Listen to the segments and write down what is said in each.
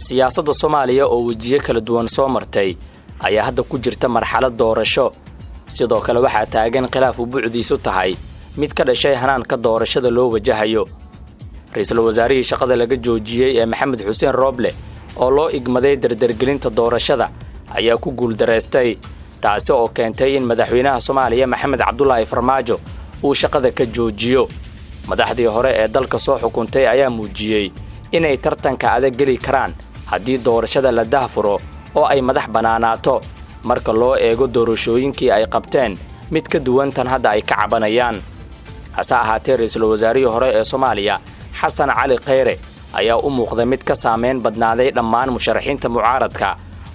siyaasadda Soomaaliya oo wajiye kala duwan soo martay ayaa hadda ku jirta marxalad doorasho sidoo kale waxa taagan khilaaf u buucdiisu tahay mid ka dhashay hanaanka doorashada loo wajahayo ra'iisul wasaarihii shaqada laga joojiyay ee Maxamed Xuseen Roble oo loo igmaday dardargelinta doorashada ayaa ku guuldareystay taasi oo keentay in madaxweynaha Soomaaliya Maxamed Cabdullaahi Farmaajo uu shaqada ka joojiyo madaxdii hore ee dalka soo xukuntay ayaa muujiyay inay tartanka adag gali karaan haddii doorashada la daahfuro oo ay madax banaanaato marka loo eego doorashooyinkii ay qabteen mid ka duwan tan hadda ay ka cabanayaan hase ahaatee ra'iisul wasaarihii hore ee Soomaaliya Xasan Cali Khayre ayaa u muuqda mid ka saameyn badnaaday dhammaan musharaxiinta mucaaradka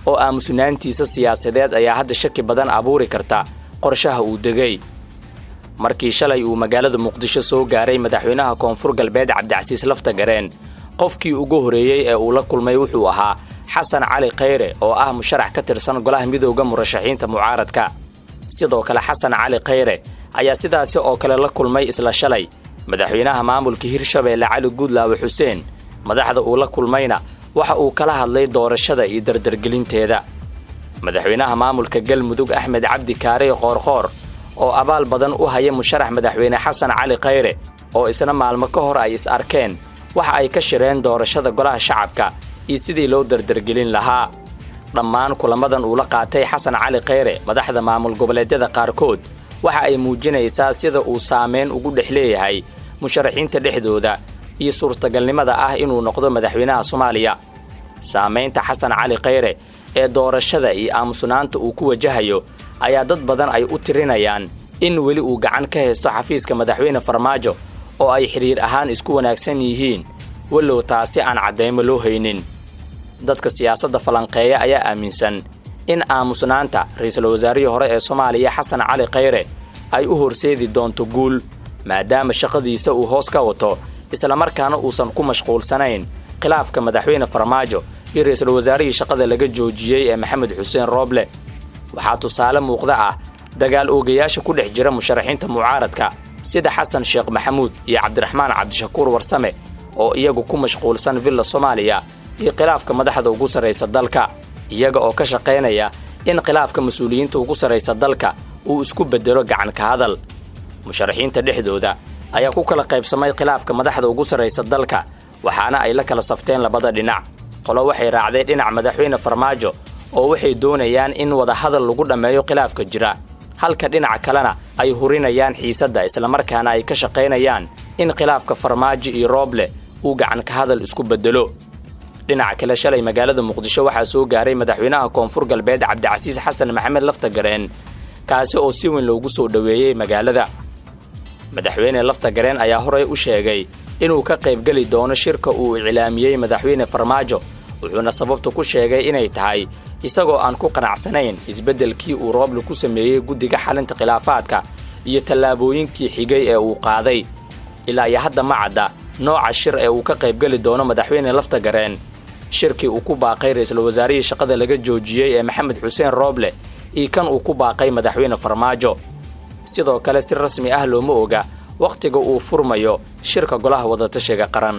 oo aamusnaantiisa siyaasadeed ayaa hadda shaki badan abuuri karta qorshaha uu degay markii shalay uu magaalada Muqdisho soo gaaray madaxweynaha Koonfur Galbeed Cabdicasiis Laftagareen qofkii ugu horeeyay ee uu la kulmay wuxuu ahaa Xasan Cali Khayre oo ah musharax ka tirsan golaha midowga murashaxiinta mucaaradka sidoo kale Xasan Cali Khayre ayaa sidaas oo kale la kulmay isla shalay madaxweynaha maamulka Hirshabeelle Cali Guudlaawe Xuseen madaxda uu la kulmayna waxa uu kala hadlay doorashada iyo dardargelinteeda madaxweynaha maamulka Galmudug Axmed Cabdi Kaare Qoorqoor oo abaal badan u haya musharax madaxweyne Xasan Cali Khayre oo isna maalmo ka hor ay is arkeen waxa ay ka shireen doorashada golaha shacabka iyo sidii loo dardargelin lahaa dhammaan kulamadan uu la qaatay Xasan Cali Khayre madaxda maamul goboleedyada qaarkood waxa ay muujinaysaa sida uu saameyn ugu dhexleeyahay musharaxiinta dhexdooda iyo suurtagalnimada ah inuu noqdo madaxweynaha Soomaaliya saameynta Xasan Cali Khayre ee doorashada iyo aamusnaanta uu ku wajahayo ayaa dad badan ay u tirinayaan in weli uu gacan ka haysto xafiiska madaxweyne Farmaajo oo ay xiriir ahaan isku wanaagsan yihiin walow taasi aan cadeymo loo haynin dadka siyaasadda falanqeeya ayaa aaminsan in aamusnaanta ra'iisul wasaarihii hore ee Soomaaliya Xasan Cali Khayre ay u horseedi doonto guul maadaama shaqadiisa uu hoos ka wato isla markaana uusan ku mashquulsanayn khilaafka madaxweyne Farmaajo iyo ra'iisul wasaarihii shaqada laga joojiyay ee Maxamed Xuseen Roble waxaa tusaale muuqda ah dagaal oogayaasha ku dhex jira musharaxiinta mucaaradka sida Xasan Sheekh Maxamuud iyo Cabdiraxmaan Cabdishakuur Warsame oo iyagu ku mashquulsan villa Soomaaliya iyo khilaafka madaxda ugu sareysa dalka iyaga oo ka shaqeynaya in khilaafka mas'uuliyiinta ugu sareysa dalka uu isku bedelo gacan ka hadal musharaxiinta dhexdooda ayaa ku kala qaybsamay khilaafka madaxda ugu sareysa dalka waxaana ay la kala safteen labada dhinac qolo waxay raacday dhinac madaxweyne Farmaajo oo waxay doonayaan in wada hadal lagu dhameeyo khilaafka jira halka dhinac kalena ay hurinayaan xiisadda isla markaana ay ka shaqeynayaan in khilaafka Farmaajo iyo Roble uu gacan ka hadal isku bedelo dhinaca kale shalay magaalada Muqdisho waxaa soo gaaray madaxweynaha Koonfur Galbeed Cabdicasiis Xasan Maxamed Laftagareen kaasi oo si weyn loogu soo dhaweeyay magaalada madaxweyne Laftagareen ayaa horey u sheegay inuu ka qayb gali doono shirka uu cilaamiyay madaxweyne Farmaajo wuxuuna sababta ku sheegay inay tahay isagoo aan ku qanacsanayn isbedelkii uu Roble ku sameeyay guddiga xalinta khilaafaadka iyo tallaabooyinkii xigay ee uu qaaday ilaa hadda ma cadda nooca shir ee uu ka qayb gali doono madaxweyne Laftagareen shirkii uu ku baaqay ra'iisul wasaarihii shaqada laga joojiyay ee Maxamed Xuseen Roble iyo kan uu ku baaqay madaxweyne Farmaajo sidoo kale si rasmi ah looma oga waqtiga uu furmayo shirka golaha wada tashiga qaran